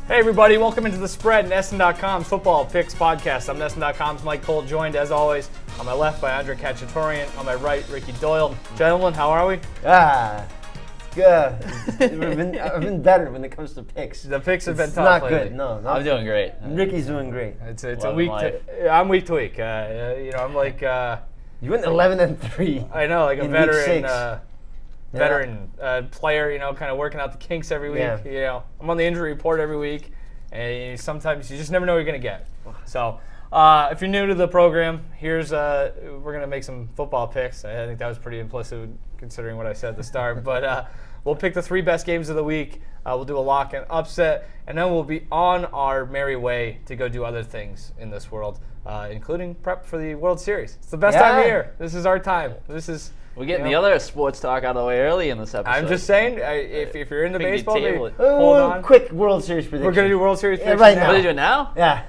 Hey everybody, welcome into The Spread, NESN.com's football picks podcast. I'm NESN.com's Mike Cole, joined as always on my left by Andre Kachatourian, on my right, Ricky Doyle. Gentlemen, how are we? It's good. I've been better when it comes to picks. The picks have been tough not lately. good. No, I'm doing great. Ricky's doing great. It's a week I'm week to week. I'm like You went 11-3. I know, like a in veteran week 6. player, kind of working out the kinks every week. Yeah. I'm on the injury report every week, and sometimes you just never know what you're gonna get. So, if you're new to the program, here's we're gonna make some football picks. I think that was pretty implicit considering what I said at the start. But we'll pick the 3 best games of the week. We'll do a lock and upset, and then we'll be on our merry way to go do other things in this world, including prep for the World Series. It's the best time of year. This is our time. We're getting the other sports talk out of the way early in this episode. I'm just saying, if you're into baseball, hold on. Quick World Series prediction. We're going to do World Series prediction right now. now. What are you doing now? Yeah.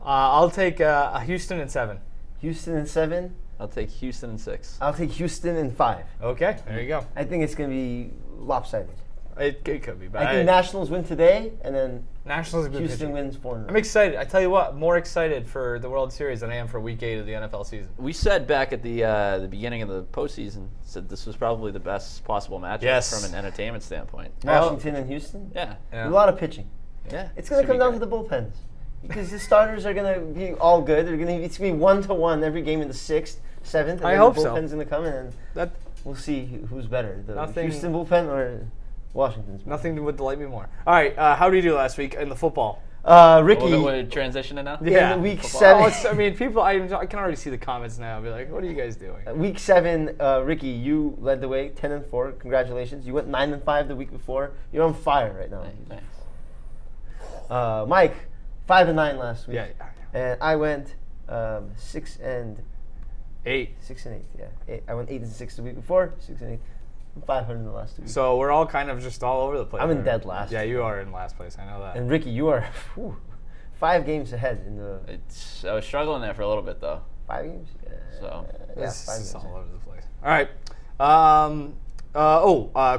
I'll take Houston in 7. Houston in 7. I'll take Houston in 6. I'll take Houston in 5. Okay, there you go. I think it's going to be lopsided. It could be, but I think Nationals win today, and then Nationals is a good Houston pitcher. wins 4. I'm excited. I tell you what, more excited for the World Series than I am for Week 8 of the NFL season. We said back at the beginning of the postseason, said this was probably the best possible matchup from an entertainment standpoint. Washington and Houston. Yeah. A lot of pitching. Yeah. It's going to come down to the bullpens because the starters are going to be all good. It's going to be 1-1 every game in the 6th, 7th. And I then hope the so. bullpen's going to come in, and we'll see who's better, the Houston bullpen or Washington's bullpen. Nothing would delight me more. All right, how did you do last week in the football? Ricky. We're transitioning now? Yeah. In week 7. People, I can already see the comments now. I'll be like, what are you guys doing? Week 7, Ricky, you led the way, 10-4. Congratulations. You went 9-5 the week before. You're on fire right now. Nice. Mike, 5-9 last week. Yeah. And I went 6-8. 8. 6-8, yeah. I went 8-6 the week before, 6-8. I'm 500 in the last 2 weeks. So we're all kind of just all over the place. I'm in dead last. Yeah, you are in last place. I know that. And Ricky, you are 5 games ahead in the. I was struggling there for a little bit, though. 5 games? So. This 5 is games. all over the place. All right.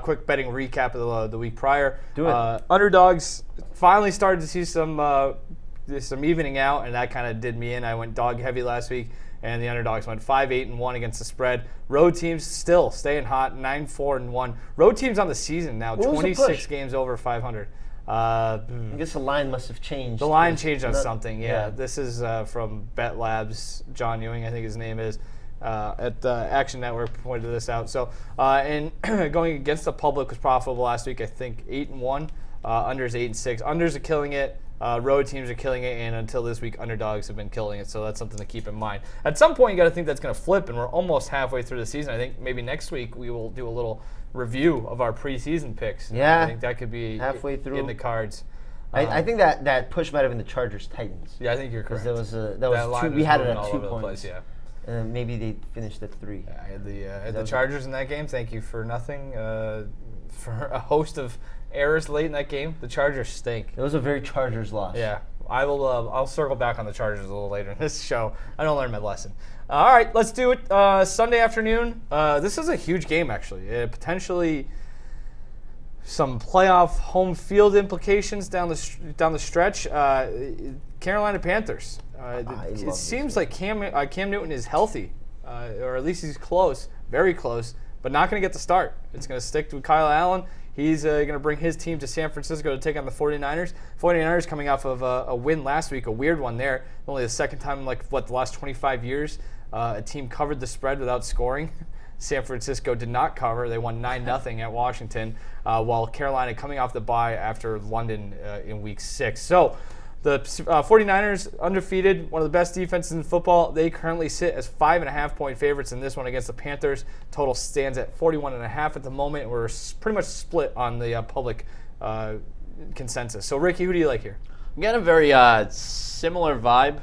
Quick betting recap of the week prior. Do it. Underdogs finally started to see some evening out, and that kind of did me in. I went dog heavy last week, and the underdogs went 5-8-1 against the spread. Road teams still staying hot, 9-4-1. Road teams on the season now, What was the 26 push? games over 500. I guess the line must have changed. The line changed on Not- something, yeah. This is from Bet Labs, John Ewing, I think his name is, at Action Network pointed this out. So, and going against the public was profitable last week, I think 8-1. Unders 8-6. Unders are killing it. Road teams are killing it, and until this week, underdogs have been killing it. So that's something to keep in mind. At some point, you got to think that's going to flip, and we're almost halfway through the season. I think maybe next week we will do a little review of our preseason picks. Yeah. I think that could be Halfway through. in the cards. I think that push might have been the Chargers Titans. Yeah, I think you're correct. That was line 2. We was had it moving at all 2 over the points. place, yeah. And then maybe they finished at 3. I had the Chargers in that game. Thank you for nothing. For a host of errors late in that game, the Chargers stink. It was a very Chargers loss. Yeah, I will. I'll circle back on the Chargers a little later in this show. I don't learn my lesson. All right, let's do it. Sunday afternoon. This is a huge game, actually. Potentially some playoff home field implications down the stretch. Carolina Panthers. It seems like Cam Newton is healthy, or at least he's close, very close, but not going to get the start. It's going to stick to Kyle Allen. He's going to bring his team to San Francisco to take on the 49ers. 49ers coming off of a win last week, a weird one there. Only the second time in the last 25 years a team covered the spread without scoring. San Francisco did not cover. They won 9-0 at Washington, while Carolina coming off the bye after London in week 6. So the 49ers, undefeated, one of the best defenses in football. They currently sit as 5.5-point favorites in this one against the Panthers. Total stands at 41.5 at the moment. We're pretty much split on the public consensus. So, Ricky, who do you like here? I'm getting a very similar vibe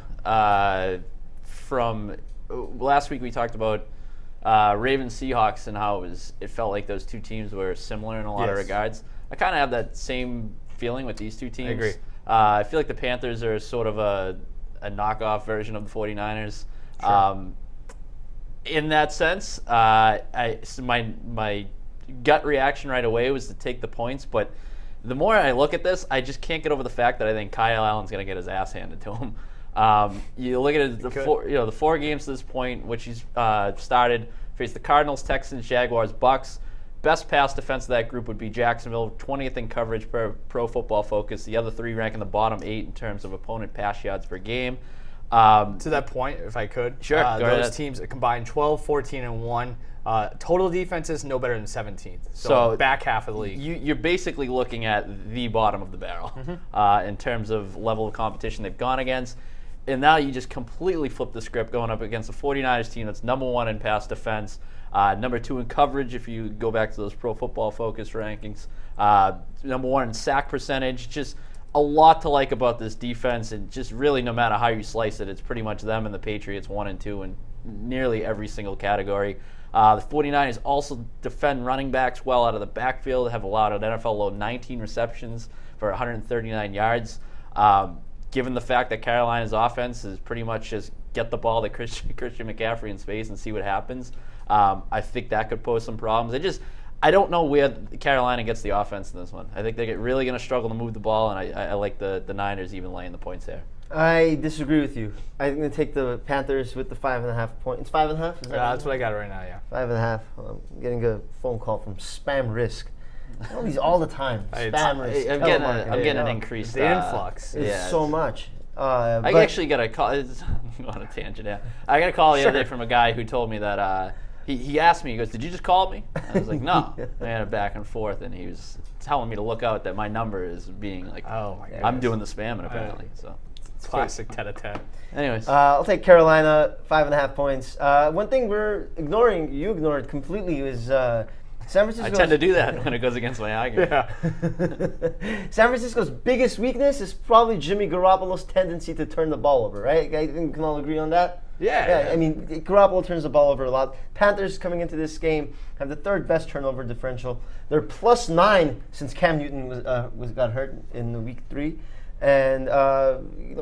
from last week. We talked about Ravens Seahawks and how it felt like those two teams were similar in a lot of regards. I kind of have that same feeling with these two teams. I agree. I feel like the Panthers are sort of a knockoff version of the 49ers. Sure. In that sense, my gut reaction right away was to take the points, but the more I look at this, I just can't get over the fact that I think Kyle Allen's going to get his ass handed to him. You look at it, the 4 games to this point, which he's started, faced the Cardinals, Texans, Jaguars, Bucks. Best pass defense of that group would be Jacksonville, 20th in coverage per Pro Football Focus. The other 3 rank in the bottom 8 in terms of opponent pass yards per game. To that point, if I could, sure, those teams combined 12, 14, and 1. Total defenses no better than 17th. So back half of the league. You're basically looking at the bottom of the barrel in terms of level of competition they've gone against. And now you just completely flip the script going up against the 49ers team that's number 1 in pass defense, number 2 in coverage if you go back to those Pro Football Focus rankings, number 1 in sack percentage. Just a lot to like about this defense, and just really no matter how you slice it, it's pretty much them and the Patriots 1 and 2 in nearly every single category. The 49ers also defend running backs well out of the backfield, have allowed an NFL low 19 receptions for 139 yards. Given the fact that Carolina's offense is pretty much just get the ball to Christian McCaffrey in space and see what happens, I think that could pose some problems. I don't know where Carolina gets the offense in this one. I think they're really going to struggle to move the ball, and I like the Niners even laying the points there. I disagree with you. I'm going to take the Panthers with the 5.5 points. It's 5.5? Is that that's what I got right now, yeah. 5.5. I'm getting a phone call from Spam Risk. All these all the time. Spam Risk. I'm getting an increased the influx. It's so much. I actually got a call. I'm on a tangent now. I got a call the other day from a guy who told me that he asked me, he goes, "Did you just call me?" I was like, "No." We had a back and forth, and he was telling me to look out that my number is being like, "Oh my God, I'm doing the spamming apparently." So it's classic tete-a-tete. Anyways, I'll take Carolina 5.5 points. One thing we're ignoring, you ignored completely, is San Francisco. I tend to do that when it goes against my argument. Yeah. San Francisco's biggest weakness is probably Jimmy Garoppolo's tendency to turn the ball over, right? I think we can all agree on that. Yeah. I mean, Garoppolo turns the ball over a lot. Panthers coming into this game have the 3rd best turnover differential. They're +9 since Cam Newton got hurt in the week 3, and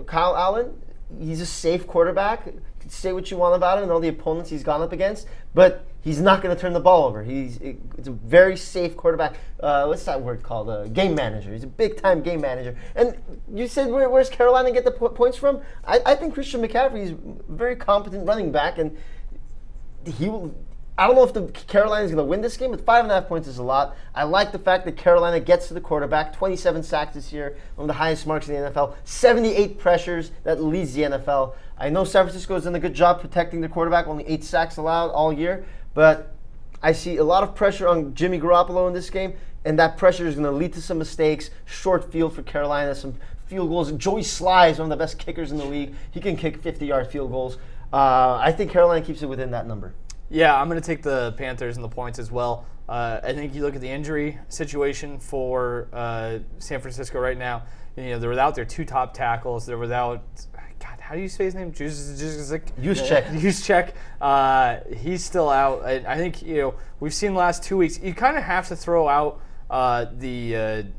Kyle Allen, he's a safe quarterback. You can say what you want about him and all the opponents he's gone up against, but he's not going to turn the ball over. It's a very safe quarterback. What's that word called? Game manager. He's a big-time game manager. And you said, where's Carolina get the points from? I think Christian McCaffrey is a very competent running back, and he will. I don't know if Carolina is going to win this game, but 5.5 points is a lot. I like the fact that Carolina gets to the quarterback. 27 sacks this year, one of the highest marks in the NFL. 78 pressures, that leads the NFL. I know San Francisco has done a good job protecting their quarterback, only 8 sacks allowed all year, but I see a lot of pressure on Jimmy Garoppolo in this game, and that pressure is going to lead to some mistakes. Short field for Carolina, some field goals. Joey Sly is one of the best kickers in the league. He can kick 50-yard field goals. I think Carolina keeps it within that number. Yeah, I'm going to take the Panthers and the points as well. I think you look at the injury situation for San Francisco right now. They're without their 2 top tackles. They're without, God, how do you say his name? Juszczyk. He's still out. I think we've seen the last 2 weeks. You kind of have to throw out the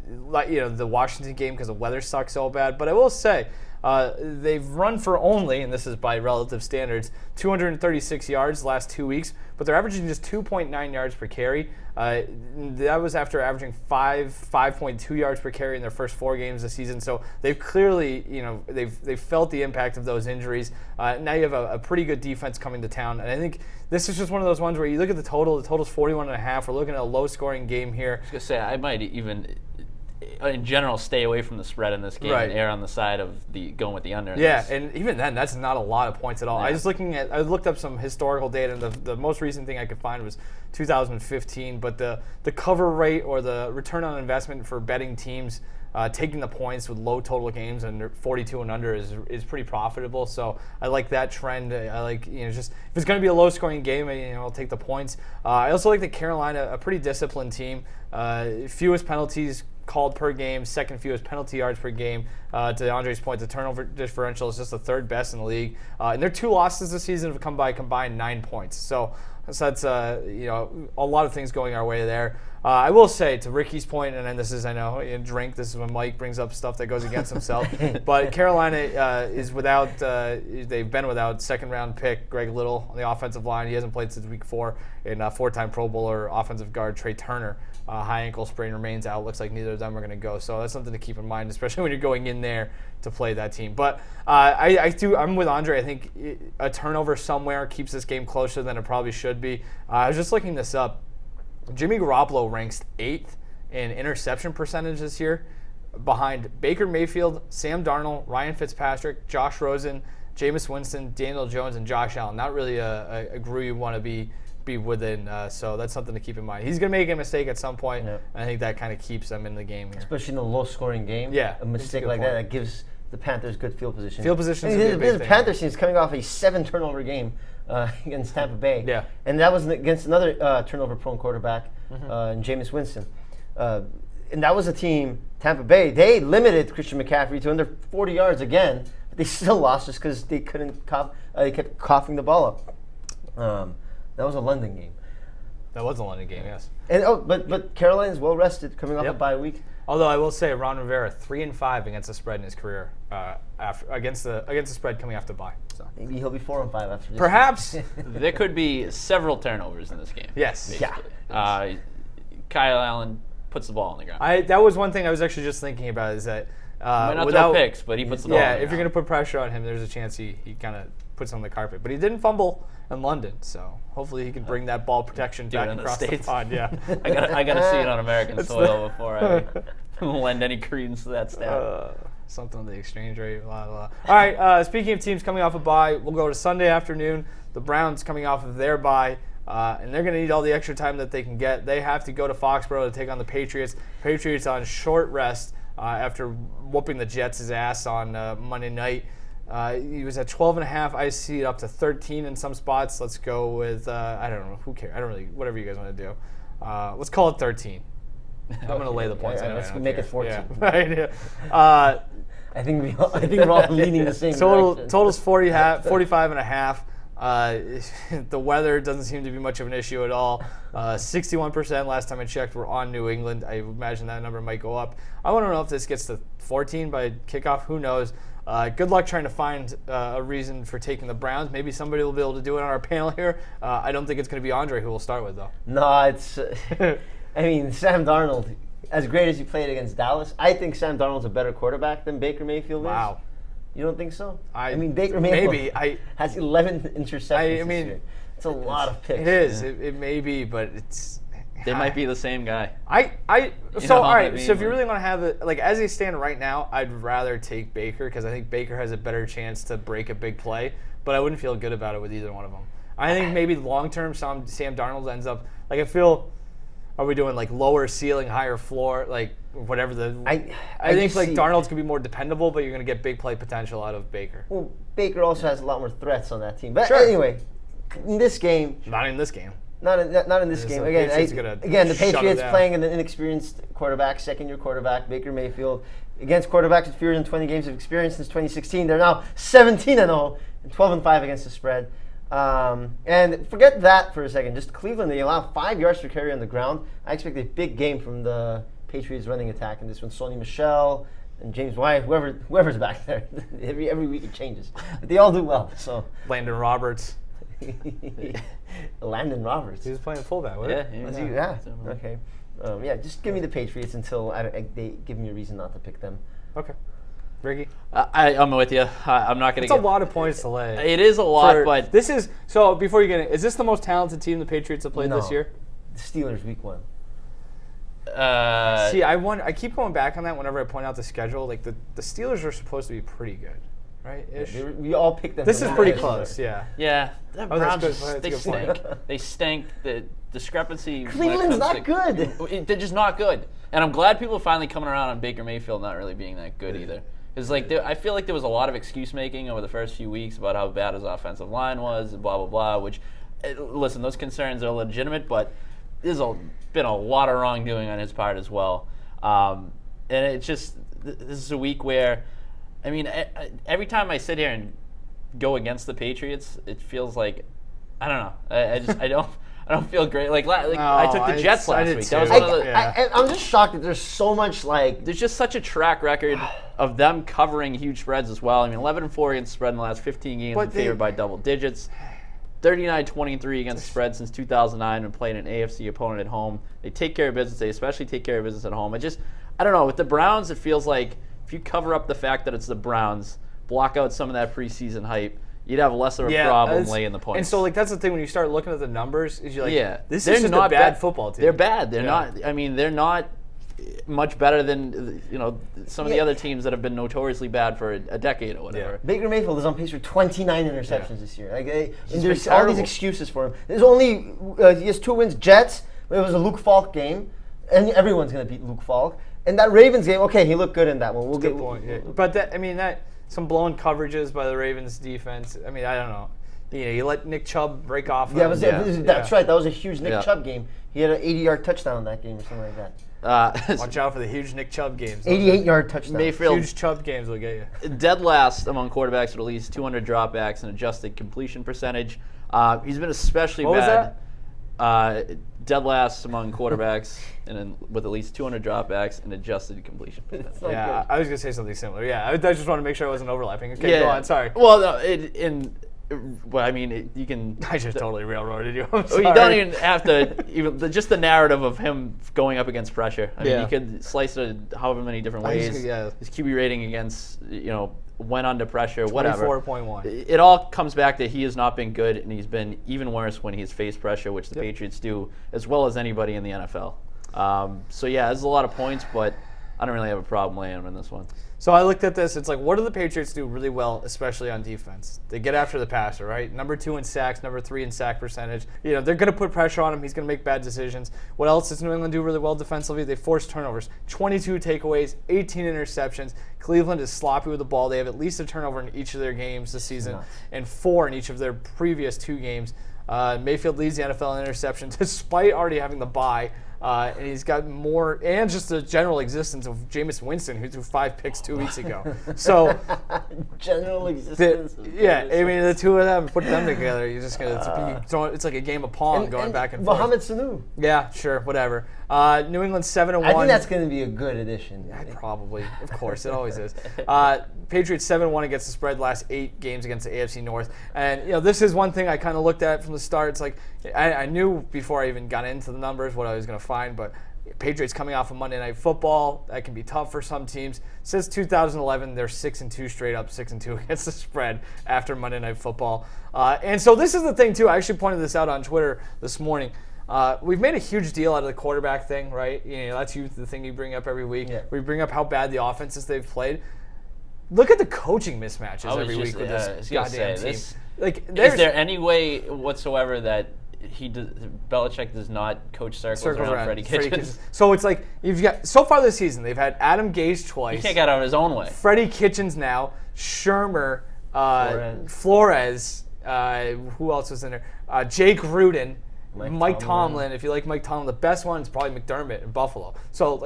Washington game because the weather sucks so bad. But I will say, they've run for only, and this is by relative standards, 236 yards the last 2 weeks, but they're averaging just 2.9 yards per carry. That was after averaging 5.2 yards per carry in their first 4 games this season. So they've clearly, they've felt the impact of those injuries. Now you have a pretty good defense coming to town, and I think this is just one of those ones where you look at the total's 41.5. We're looking at a low-scoring game here. I was gonna say I might even, in general, stay away from the spread in this game and err on the side of going with the under. Yeah, and even then, that's not a lot of points at all. Yeah. I looked up some historical data, and the most recent thing I could find was 2015. But the cover rate or the return on investment for betting teams taking the points with low total games and 42 and under is pretty profitable. So I like that trend. I like just if it's going to be a low scoring game, I'll take the points. I also like the Carolina, a pretty disciplined team. Fewest penalties called per game, second fewest penalty yards per game. To Andre's point, the turnover differential is just the 3rd best in the league. And their 2 losses this season have come by combined 9 points. So So that's a lot of things going our way there. I will say, to Ricky's point, and then this is, I know, in drink, this is when Mike brings up stuff that goes against himself. But Carolina is without, they've been without second-round pick Greg Little on the offensive line. He hasn't played since week 4. And four-time Pro Bowler offensive guard Trey Turner, high ankle sprain, remains out. Looks like neither of them are going to go. So that's something to keep in mind, especially when you're going in there to play that team. But I'm with Andre. I think a turnover somewhere keeps this game closer than it probably should be. I was just looking this up. Jimmy Garoppolo ranks 8th in interception percentage this year, behind Baker Mayfield, Sam Darnold, Ryan Fitzpatrick, Josh Rosen, Jameis Winston, Daniel Jones, and Josh Allen. Not really a group you want to be within, so that's something to keep in mind. He's going to make a mistake at some point, and I think that kind of keeps them in the game here. Especially in a low-scoring game. Yeah, a mistake like that gives the Panthers good field position. Field position is a big thing. The Panthers team is coming off a 7-turnover game against Tampa Bay. Yeah. And that was against another turnover-prone quarterback, in Jameis Winston. And that was a team, Tampa Bay, they limited Christian McCaffrey to under 40 yards again, but they still lost just because they couldn't they kept coughing the ball up. That was a London game. That was a London game, yes. And but Carolina's well rested, coming off a bye week. Although I will say, Ron Rivera 3-5 against the spread in his career, against the spread coming after bye. So maybe he'll be 4-5 after this. Perhaps there could be several turnovers in this game. Yes. Basically. Yeah. Kyle Allen puts the ball on the ground. That was one thing I was actually just thinking about, is that might not throw picks, but he puts the ball on the ground. Yeah, if you're going to put pressure on him, there's a chance he kind of puts on the carpet. But he didn't fumble in London, so hopefully he can bring that ball protection back across the pond. Yeah, I gotta see it on American soil before I lend any credence to that stat. Something on the exchange rate, blah, blah. All right, speaking of teams coming off a bye, we'll go to Sunday afternoon. The Browns coming off of their bye, and they're going to need all the extra time that they can get. They have to go to Foxborough to take on the Patriots. Patriots on short rest after whooping the Jets' ass on Monday night. He was at 12.5. I see it up to 13 in some spots. Let's go with, I don't know, who cares? I don't really, whatever you guys want to do. Let's call it 13. I'm going to lay the points. Let's make it 14. Yeah. Right, yeah. I think we're all leaning the same direction. Total's 45.5. The weather doesn't seem to be much of an issue at all. 61% last time I checked were on New England. I imagine that number might go up. I want to know if this gets to 14 by kickoff. Who knows? Good luck trying to find a reason for taking the Browns. Maybe somebody will be able to do it on our panel here. I don't think it's going to be Andre who we'll start with, though. No, it's... I mean, Sam Darnold, as great as he played against Dallas, I think Sam Darnold's a better quarterback than Baker Mayfield is. Wow. You don't think so? I mean, Baker Mayfield has 11 interceptions this year. It's a lot of picks. It is. It may be, but it's... They might be the same guy. So if you really want to have it, like as they stand right now, I'd rather take Baker because I think Baker has a better chance to break a big play, but I wouldn't feel good about it with either one of them. I think maybe long-term Sam Darnold ends up, like I feel... Are we doing like lower ceiling, higher floor, like whatever the? I think like Darnold's gonna be more dependable, but you're gonna get big play potential out of Baker. Well, Baker also has a lot more threats on that team. But anyway, in this game, not in this game. Not in this game. Again, the Patriots playing an inexperienced quarterback, second-year quarterback, Baker Mayfield, against quarterbacks with fewer than 20 games of experience since 2016. They're now 17-0 and 12-5 against the spread. And forget that for a second. Just Cleveland, they allow 5 yards per carry on the ground. I expect a big game from the Patriots running attack in this one. Sonny Michel and James White, whoever's back there. every week it changes. But they all do well. So Landon Roberts. Landon Roberts. He was playing fullback, wasn't he? Yeah. Okay. Just give me the Patriots until they give me a reason not to pick them. Okay. Ricky? I'm with you. I'm not going to get... It's a lot of points to lay. It is a lot, but... This is... So, before you get in, is this the most talented team the Patriots have played this year? The Steelers, week 1. See, I keep going back on that whenever I point out the schedule. Like, the Steelers are supposed to be pretty good, right? We all picked them. This is pretty close, yeah. Yeah. The Browns, they stink. They stink. The discrepancy... Cleveland's not good. They're just not good. And I'm glad people are finally coming around on Baker Mayfield not really being that good either. Because I feel like there was a lot of excuse making over the first few weeks about how bad his offensive line was and blah blah blah. Which, listen, those concerns are legitimate, but there's been a lot of wrongdoing on his part as well. And it's just this is a week where, I mean, every time I sit here and go against the Patriots, it feels like I don't know. I don't feel great. Like I No, took the Jets I last did week. too. That was one of the, Yeah. I'm just shocked that there's so much like. There's just such a track record of them covering huge spreads as well. I mean, 11-4 against the spread in the last 15 games, But favored by double digits. 39-23 against the spread since 2009 when playing an AFC opponent at home. They take care of business. They especially take care of business at home. I don't know. With the Browns, it feels like if you cover up the fact that it's the Browns, block out some of that preseason hype, you'd have less of a problem laying the points. And so, like, that's the thing when you start looking at the numbers, is you're like, this they're is just not a bad football team. They're bad. They're Yeah. not. I mean, they're not much better than some of the other teams that have been notoriously bad for a decade or whatever. Baker Mayfield is on pace for 29 interceptions this year. Like, and been there's all terrible. these excuses for him. There's only he has 2 wins. Jets. It was a Luke Falk game, and everyone's gonna beat Luke Falk. And that Ravens game, okay, he looked good in that one. We'll Good point. Yeah. But some blown coverages by the Ravens defense. I mean, I don't know. You let Nick Chubb break off. That's right. That was a huge Nick Yeah. Chubb game. He had an 80-yard touchdown in that game or something like that. Watch out for the huge Nick Chubb games. 88-yard touchdown. Mayfield Huge Chubb games will get you. dead last among quarterbacks with at least 200 dropbacks and adjusted completion percentage. He's been especially What was bad. Dead last among quarterbacks and with at least 200 dropbacks and adjusted completion percentage. It's not Yeah, good. I was gonna say something similar. Yeah, I just want to make sure I wasn't overlapping. Okay, go on. Sorry. Well, no, well, I mean, you can. I just totally railroaded you. I'm Well, sorry. you don't even have to just the narrative of him going up against pressure. I mean, Yeah. you could slice it however many different ways. Yeah. His QB rating against when under pressure, whatever. 24.1. It all comes back to he has not been good, and he's been even worse when he's faced pressure, which the Patriots do as well as anybody in the NFL. So yeah, there's a lot of points, but I don't really have a problem laying him in this one. So I looked at this. It's like, what do the Patriots do really well, especially on defense? They get after the passer, right? Number 2 in sacks, number 3 in sack percentage. They're going to put pressure on him. He's going to make bad decisions. What else does New England do really well defensively? They force turnovers. 22 takeaways, 18 interceptions. Cleveland is sloppy with the ball. They have at least a turnover in each of their games this season and 4 in each of their previous 2 games. Mayfield leads the NFL in interception despite already having the bye. And he's got more, and just the general existence of Jameis Winston, who threw 5 picks 2 weeks ago. So, General existence. I mean, the two of them, put them together, you're just gonna it's like a game of Pong going back and forth. Mohamed Sanu. Yeah, sure, whatever. New England 7-1. I think that's going to be a good addition. Probably, of course, it always is. Patriots 7-1 against the spread last 8 games against the AFC North, and this is one thing I kind of looked at from the start. It's like I knew before I even got into the numbers what I was going to find, but Patriots coming off of Monday Night Football, that can be tough for some teams. Since 2011, they're 6-2 straight up, 6-2 against the spread after Monday Night Football, and so this is the thing too. I actually pointed this out on Twitter this morning. We've made a huge deal out of the quarterback thing, right? That's the thing you bring up every week. Yeah. We bring up how bad the offenses they've played. Look at the coaching mismatches every week with this goddamn team. Is There's there any way whatsoever that Belichick does not coach circles around Freddie Kitchens? So it's like you've got so far this season they've had Adam Gase twice. He can't get out of his own way. Freddie Kitchens now, Shermer, Flores. Who else was in there? Jake Gruden. Mike Tomlin. If you like Mike Tomlin, the best one is probably McDermott in Buffalo. So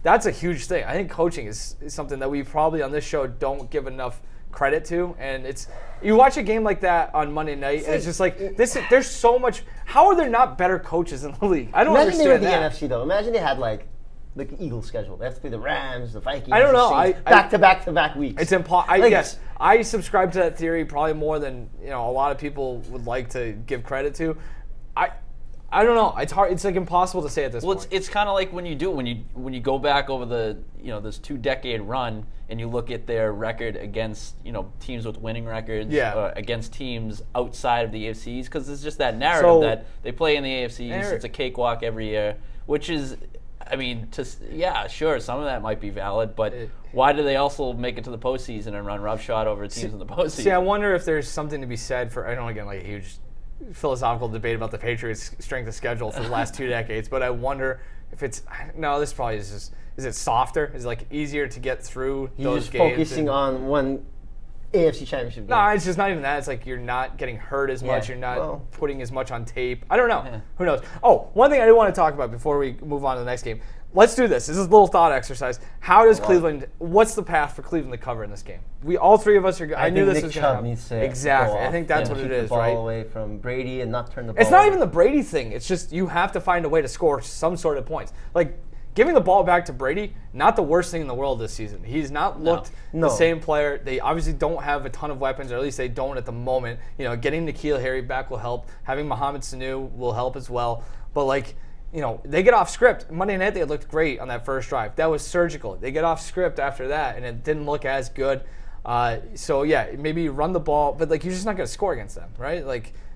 that's a huge thing. I think coaching is something that we probably on this show don't give enough credit to. And you watch a game like that on Monday night, and it's just like there's so much. How are there not better coaches in the league? I don't Imagine they were understand the that. NFC though. Imagine they had like the Eagles schedule. They have to play the Rams, the Vikings. I don't know. the Saints, back-to-back weeks. It's impossible. Yes, I subscribe to that theory probably more than a lot of people would like to give credit to. I don't know. It's hard. It's like impossible to say at this point. Well, it's kind of like when you go back over the this 2-decade run and you look at their record against teams with winning records, against teams outside of the AFCs, because it's just that narrative that they play in the AFCs. It's a cakewalk every year, which is, I mean, sure, some of that might be valid, but why do they also make it to the postseason and run roughshod over teams in the postseason? See, I wonder if there's something to be said for. I don't get like a huge philosophical debate about the Patriots' strength of schedule for the last 2 decades, but I wonder if it's this probably is it softer? Is it like easier to get through those just games? focusing on when AFC Championship game. No, it's just not even that. It's like you're not getting hurt as much. You're not putting as much on tape. I don't know. Yeah. Who knows? Oh, one thing I do want to talk about before we move on to the next game. Let's do this. This is a little thought exercise. How does Cleveland? What's the path for Cleveland to cover in this game? All three of us are. I knew this was going to happen. Needs to exactly. go I think that's what it is, right? Keep the ball away from Brady and not turn the ball. It's not even the Brady thing. It's just you have to find a way to score some sort of points. Like giving the ball back to Brady, not the worst thing in the world this season. He's not looked the same player. They obviously don't have a ton of weapons, or at least they don't at the moment. Getting N'Keal Harry back will help. Having Mohamed Sanu will help as well. But they get off script. Monday night, they looked great on that first drive. That was surgical. They get off script after that, and it didn't look as good. Maybe you run the ball, but you're just not going to score against them, right?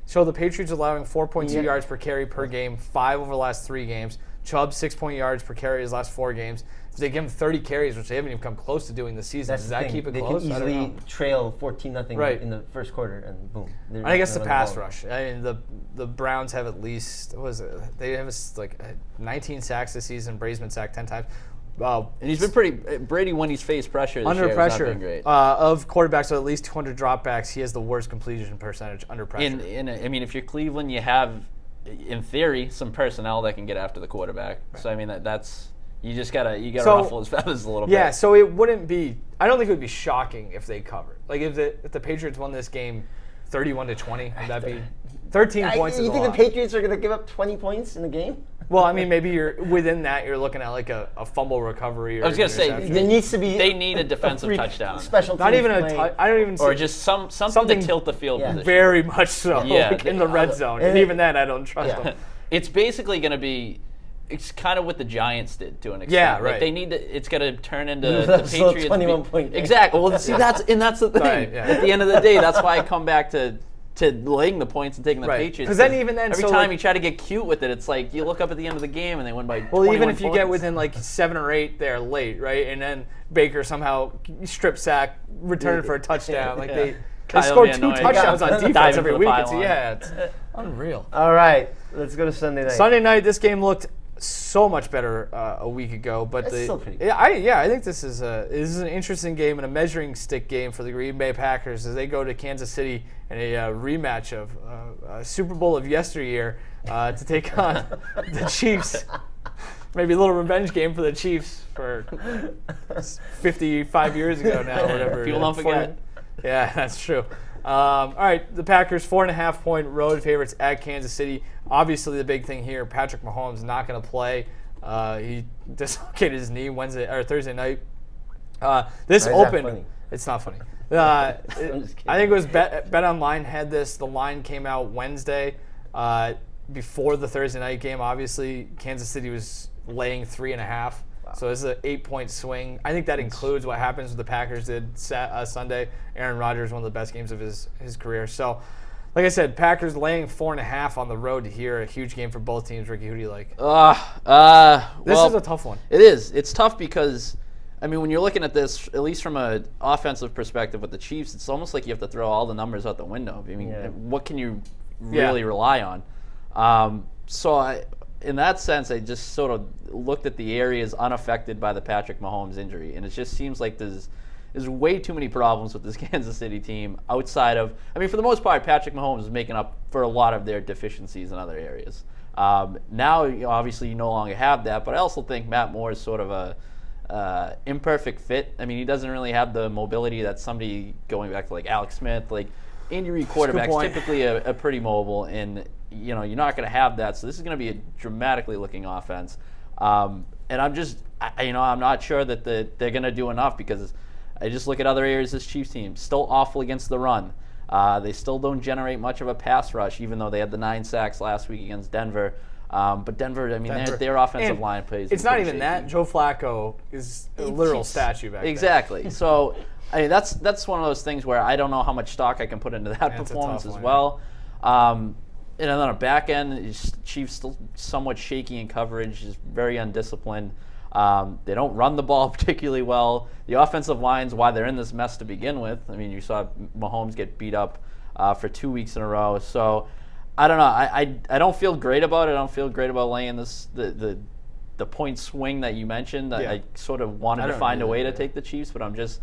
So the Patriots allowing 4.2 yards per carry per game, 5 over the last 3 games. Chubb, 6 yards per carry his last 4 games. If they give him 30 carries, which they haven't even come close to doing this season, does that keep it close? They can easily trail 14-0 in the first quarter, and boom. I guess the pass rush. I mean, the Browns have at least, they have 19 sacks this season. Braisman sacked 10 times. And he's been pretty Brady when he's faced pressure. Under pressure, has not been great. Of quarterbacks with at least 200 dropbacks, he has the worst completion percentage under pressure. If you're Cleveland, you have, in theory, some personnel that can get after the quarterback. Right. So that's you gotta ruffle his feathers a little bit. Yeah, so it wouldn't be. I don't think it would be shocking if they covered. If the Patriots won this game, 31-20, would that be 13 points? You think the Patriots are gonna give up 20 points in the game? Well, I mean, maybe you're within that. You're looking at a fumble recovery. Or I was gonna say there needs to be. They need a defensive touchdown. Special teams not even play. I don't even. Or just something to tilt the field position. Very much so. In the red zone, and even then, I don't trust them. It's basically gonna be. It's kind of what the Giants did to an extent. Yeah, right. They need to. It's gonna turn into the Patriots. 21 point. Exactly. Well, see, that's the thing. Right, yeah. At the end of the day, that's why I come back to laying the points and taking the Patriots. Because then even then, every time you try to get cute with it, it's like you look up at the end of the game and they win by 21 even if you points. get within 7 or 8, they're late, right? And then Baker somehow strip sack, return for a touchdown. They scored 2 touchdowns on defense every week. It's unreal. All right, let's go to Sunday night. Sunday night, this game looked so much better a week ago, but it's still pretty good. I think this is an interesting game and a measuring stick game for the Green Bay Packers as they go to Kansas City in a rematch of Super Bowl of yesteryear to take on the Chiefs. Maybe a little revenge game for the Chiefs for 55 years ago now, whatever. People don't forget. Yeah, that's true. All right, the Packers 4.5-point road favorites at Kansas City. Obviously, the big thing here: Patrick Mahomes not going to play. He dislocated his knee Thursday night. This opened. It's not funny. I think it was Bet Online had this. The line came out Wednesday before the Thursday night game. Obviously, Kansas City was laying 3.5. So it's an 8-point swing. I think that includes what happens with the Packers did Sunday. Aaron Rodgers, one of the best games of his career. So, like I said, Packers laying 4.5 on the road here. A huge game for both teams. Ricky, who do you like? This is a tough one. It is. It's tough because, when you're looking at this, at least from an offensive perspective with the Chiefs, it's almost like you have to throw all the numbers out the window. What can you really rely on? In that sense, I just sort of looked at the areas unaffected by the Patrick Mahomes injury, and it just seems like there's way too many problems with this Kansas City team outside of, for the most part, Patrick Mahomes is making up for a lot of their deficiencies in other areas. Now, obviously, you no longer have that, but I also think Matt Moore is sort of a imperfect fit. He doesn't really have the mobility that somebody going back to Alex Smith, Andy Reid quarterbacks typically are pretty mobile, and you're not going to have that. So this is going to be a dramatically looking offense, and I'm not sure that they're going to do enough because I just look at other areas of this Chiefs team. Still awful against the run. They still don't generate much of a pass rush, even though they had the 9 sacks last week against Denver. But Denver, their offensive line plays. It's not even that. Joe Flacco is a literal statue back there. Exactly. So. That's one of those things where I don't know how much stock I can put into that performance as well. And then on a back end, Chiefs still somewhat shaky in coverage, just very undisciplined. They don't run the ball particularly well. The offensive line's why they're in this mess to begin with. You saw Mahomes get beat up for 2 weeks in a row. So I don't know. I don't feel great about it. I don't feel great about laying the the point swing that you mentioned. Yeah. I sort of wanted to don't find a either, way to yeah. take the Chiefs, but I'm just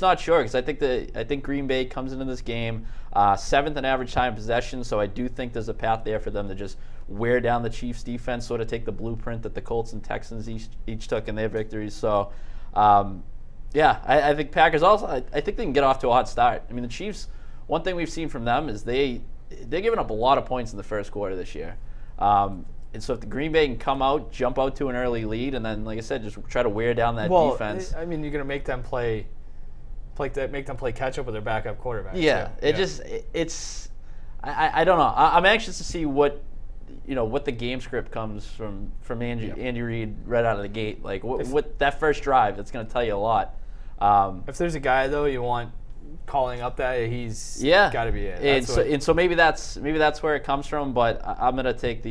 not sure because I think Green Bay comes into this game 7th in average time possession, so I do think there's a path there for them to just wear down the Chiefs defense, sort of take the blueprint that the Colts and Texans each took in their victories. So, I think Packers also. I think they can get off to a hot start. I mean, the Chiefs. One thing we've seen from them is they're giving up a lot of points in the first quarter this year. And so if the Green Bay can come out, jump out to an early lead, and then, like I said, just try to wear down that defense. I mean, you're going to make them play catch up with their backup quarterback. Yeah, it's I don't know. I'm anxious to see what the game script comes from Andy Reid right out of the gate. Like what that first drive, that's going to tell you a lot. If there's a guy though you want calling up that, he's got to be it. And so maybe that's where it comes from. But I'm going to take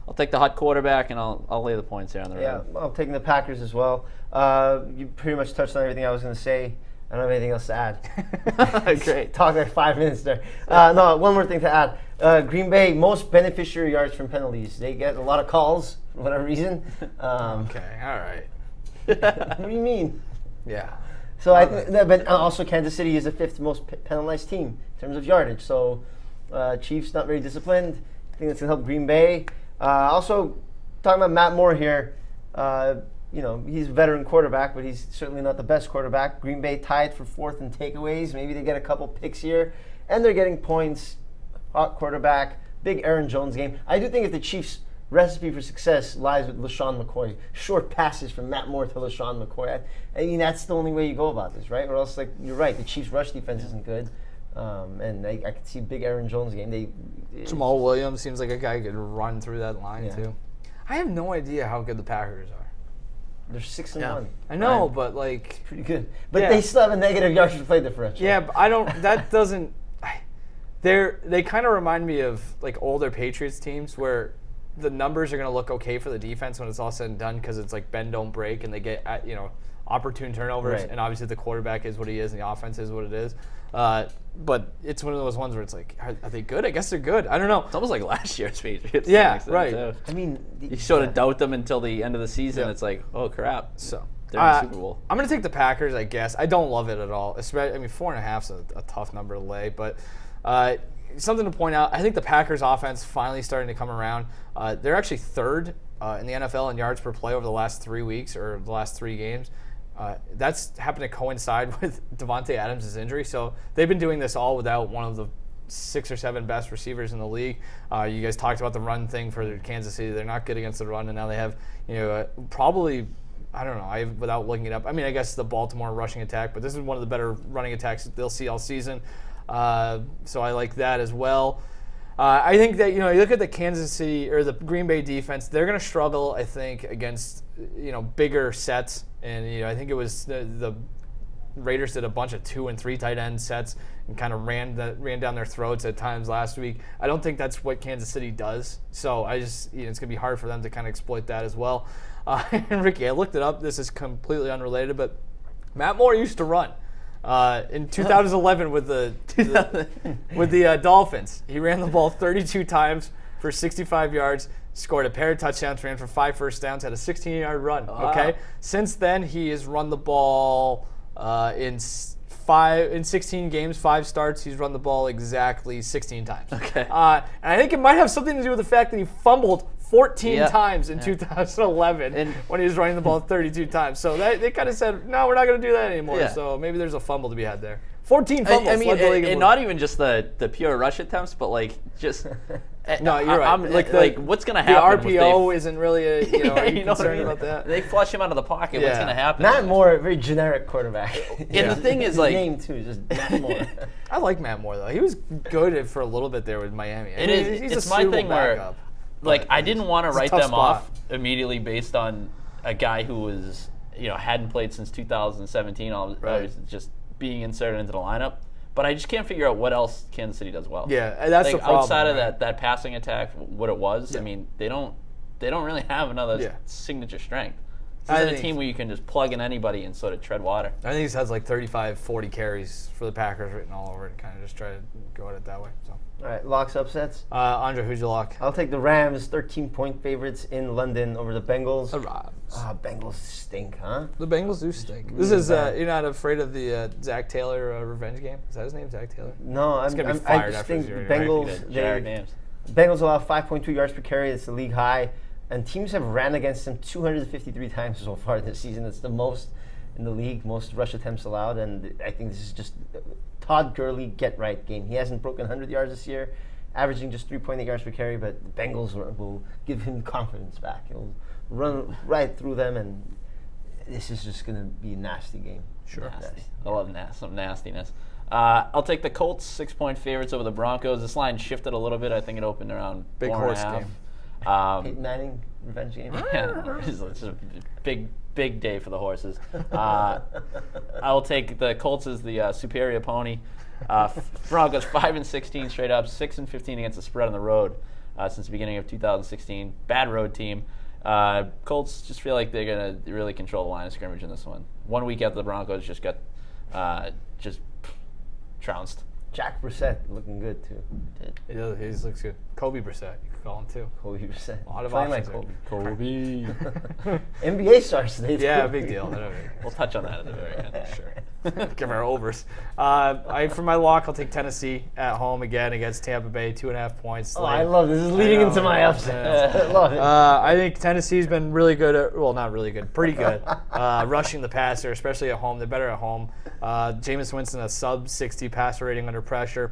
I'll take the hot quarterback, and I'll lay the points here on the road. Yeah, I'm taking the Packers as well. You pretty much touched on everything I was going to say. I don't have anything else to add. Great. Talk like 5 minutes there. No, one more thing to add. Green Bay, most beneficiary yards from penalties. They get a lot of calls for whatever reason. Okay, all right. What do you mean? Yeah. So but also Kansas City is the 5th most penalized team in terms of yardage. So Chiefs not very disciplined. I think that's going to help Green Bay. Also, talking about Matt Moore here, he's a veteran quarterback, but he's certainly not the best quarterback. Green Bay tied for 4th in takeaways. Maybe they get a couple picks here, and they're getting points. Hot quarterback, big Aaron Jones game. I do think if the Chiefs' recipe for success lies with LaShawn McCoy, short passes from Matt Moore to LaShawn McCoy. I mean, that's the only way you go about this, right? Or else, you're right, the Chiefs' rush defense isn't good. And I could see big Aaron Jones game. Jamal Williams seems like a guy who could run through that line too. I have no idea how good the Packers are. They're 6-1. I know, right? But like, pretty good. But they still have a negative yardage to play differential. Yeah, but I don't. That doesn't. They kind of remind me of like older Patriots teams where the numbers are going to look okay for the defense when it's all said and done because it's like bend don't break and they get opportune turnovers, right. And obviously the quarterback is what he is and the offense is what it is. But it's one of those ones where it's like, are they good? I guess they're good. I don't know. It's almost like last year's Patriots. Yeah, right. Too. I mean, you sort of doubt them until the end of the season. Yeah. It's like, oh crap. So they're in the Super Bowl. I'm going to take the Packers, I guess. I don't love it at all. Especially, 4.5 is a tough number to lay, but something to point out. I think the Packers offense finally starting to come around. They're actually 3rd in the NFL in yards per play over the last 3 weeks or the last 3 games. That's happened to coincide with Devontae Adams' injury. So they've been doing this all without one of the 6 or 7 best receivers in the league. You guys talked about the run thing for Kansas City. They're not good against the run, and now they have probably, I don't know, without looking it up. I mean, I guess the Baltimore rushing attack, but this is one of the better running attacks they'll see all season. So I like that as well. I think that you look at the Kansas City or the Green Bay defense, they're going to struggle, I think, against bigger sets. And I think it was the Raiders did a bunch of 2 and 3 tight end sets and kind of ran down their throats at times last week. I don't think that's what Kansas City does. So I just it's going to be hard for them to kind of exploit that as well. And Ricky, I looked it up. This is completely unrelated, but Matt Moore used to run. In 2011 with the Dolphins. He ran the ball 32 times for 65 yards, scored a pair of touchdowns, ran for 5 first downs, had a 16-yard run. Wow. Okay. Since then, he has run the ball in 16 games, 5 starts. He's run the ball exactly 16 times. Okay. And I think it might have something to do with the fact that he fumbled 14 times in 2011 when he was running the ball 32 times. So they kind of said, no, we're not going to do that anymore. Yeah. So maybe there's a fumble to be had there. 14 fumbles. I mean, and not even just the pure rush attempts, but like just. No, you're right. I'm what's going to happen? The RPO isn't really a. Are you concerned about that? They flush him out of the pocket. What's going to happen? Matt Moore, a very generic quarterback. And the thing is, his like, name too, just Matt Moore. I like Matt Moore though. He was good for a little bit there with Miami. It's my thing where, like, I didn't want to write them off immediately based on a guy who was, hadn't played since 2017. Always just being inserted into the lineup. But I just can't figure out what else Kansas City does well. Yeah, that's the problem. Outside of that passing attack, what it was, I mean, they don't really have another signature strength. This isn't a team where you can just plug in anybody and sort of tread water. I think he has like 35, 40 carries for the Packers written all over it. Kind of just try to go at it that way. So. All right, locks, upsets. Andre, who's your lock? I'll take the Rams, 13-point favorites in London over the Bengals. The Rams. Bengals stink, huh? The Bengals do stink. This is you're not afraid of the Zach Taylor revenge game? Is that his name, Zach Taylor? No, I just think Bengals. Bengals allow 5.2 yards per carry. It's the league high, and teams have ran against them 253 times so far this season. It's the most in the league, most rush attempts allowed, and I think this is just Todd Gurley get-right game. He hasn't broken 100 yards this year, averaging just 3.8 yards per carry, but the Bengals will give him confidence back. He'll run right through them, and this is just going to be a nasty game. Sure. Nasty. I love some nastiness. I'll take the Colts, 6-point favorites over the Broncos. This line shifted a little bit. I think it opened around big 4.5. horse game. Peyton Manning revenge game. Yeah, it's a big day for the horses. I'll take the Colts as the superior pony. Broncos 5-16 straight up, 6-15 against the spread on the road since the beginning of 2016. Bad road team. Colts just feel like they're gonna really control the line of scrimmage in this one. 1 week after the Broncos just got trounced. Jack Brissett looking good too. He looks good. Kobe Brissett, you could call him too. Kobe Brissett. A lot of Playing options like Kobe. NBA stars today. Yeah, big deal. We'll touch on that at the very end. Sure. Give our overs. For my lock, I'll take Tennessee at home again against Tampa Bay, 2.5 points. Oh, I love this. This is leading into my upset. I love it. I think Tennessee's been really good. Not really good. Pretty good. Rushing the passer, especially at home. They're better at home. Jameis Winston, a sub-60 passer rating under pressure.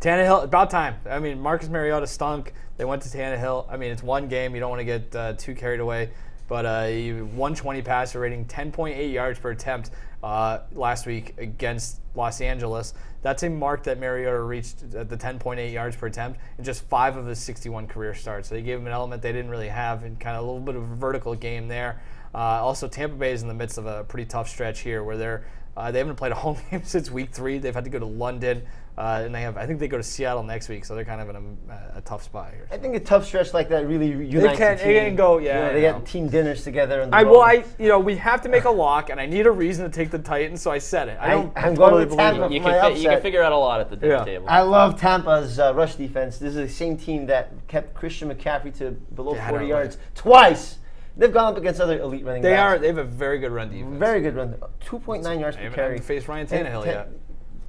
Tannehill, about time. I mean, Marcus Mariota stunk. They went to Tannehill. I mean, it's one game. You don't want to get too carried away. But 120 passer rating, 10.8 yards per attempt last week against Los Angeles. That's a mark that Mariota reached at the 10.8 yards per attempt in just 5 of his 61 career starts. So they gave him an element they didn't really have, and kind of a little bit of a vertical game there. Also, Tampa Bay is in the midst of a pretty tough stretch here where they haven't played a home game since week 3. They've had to go to London, and I think they go to Seattle next week, so they're kind of in a tough spot here. So. I think a tough stretch like that really unites the team. They can go, yeah. They get team dinners together. We have to make a lock, and I need a reason to take the Titans, so I said it. I'm going with Tampa. You can figure out a lot at the dinner table. I love Tampa's rush defense. This is the same team that kept Christian McCaffrey to below 40 yards twice. They've gone up against other elite running backs. They have a very good run defense. Very good run. 2.9 yards per carry. They faced Ryan Tannehill yet.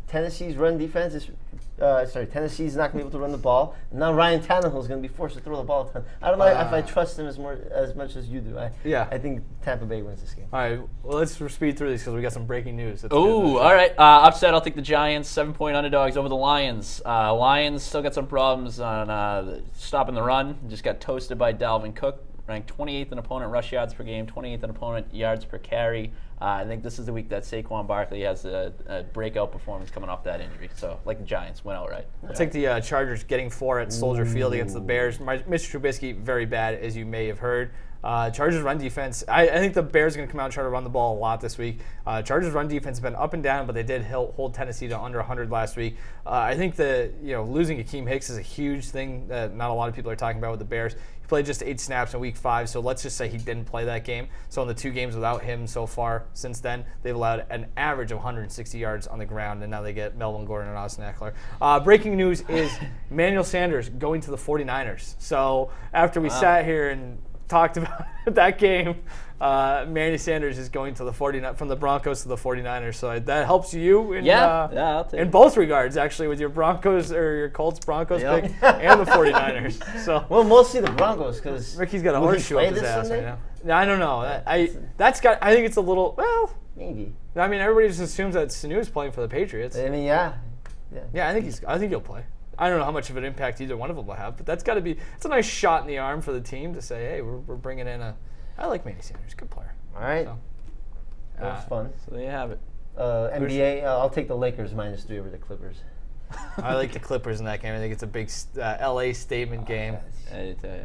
Tennessee's run defense is Tennessee's not going to be able to run the ball. And now Ryan Tannehill is going to be forced to throw the ball a ton. I don't know if I trust him as much as you do. I think Tampa Bay wins this game. All right, well, let's speed through these because we got some breaking news. Ooh, all right. Upset, I'll take the Giants, 7-point underdogs over the Lions. Lions still got some problems on stopping the run. Just got toasted by Dalvin Cook. Ranked 28th in opponent rush yards per game, 28th in opponent yards per carry. I think this is the week that Saquon Barkley has a breakout performance coming off that injury. So, like the Giants, went outright. I'll take the Chargers getting 4 at Soldier Field against the Bears. Mr. Trubisky, very bad, as you may have heard. Chargers run defense, I think the Bears are going to come out and try to run the ball a lot this week. Chargers run defense has been up and down, but they did hold Tennessee to under 100 last week. I think losing Akeem Hicks is a huge thing that not a lot of people are talking about with the Bears. He played just 8 snaps in week 5, so let's just say he didn't play that game. So in the 2 games without him so far since then, they've allowed an average of 160 yards on the ground, and now they get Melvin Gordon and Austin Eckler. Breaking news is Emmanuel Sanders going to the 49ers. So after we sat here and talked about that game, Manny Sanders is going to from the Broncos to the 49ers. So that helps you in both regards, actually, with your Broncos or your Colts-Broncos pick and the 49ers. So well, mostly the Broncos because Ricky's got a horseshoe up his ass right now. I don't know. I think it's a little maybe. I mean, everybody just assumes that Sanu's playing for the Patriots. I mean, yeah. I think he'll play. I don't know how much of an impact either one of them will have, but that's got to be. It's a nice shot in the arm for the team to say, hey, we're bringing in I like Manny Sanders, good player. All right, that was fun. So there you have it. NBA, I'll take the Lakers -3 over the Clippers. I like the Clippers in that game. I think it's a big LA statement game.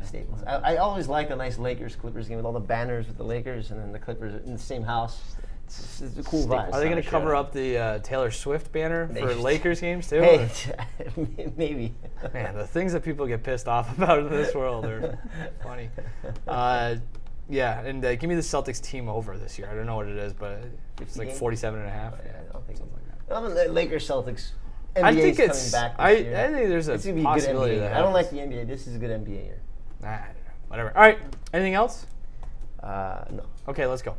Statements. I always like a nice Lakers-Clippers game with all the banners with the Lakers and then the Clippers in the same house. It's a cool vibe. Are they going to cover up the Taylor Swift banner for Lakers games too? Hey, maybe. Man, the things that people get pissed off about in this world are funny. Yeah, and give me the Celtics team over this year. I don't know what it is, but it's like 47 and a half. Yeah, I don't think something like that. The Lakers Celtics. I think NBA's it's. coming back I this year. think there's a It's gonna be a good possibility NBA. that I don't like happens. the NBA. This is a good NBA year. Nah, I don't know. Whatever. All right. Anything else? No. Okay, let's go.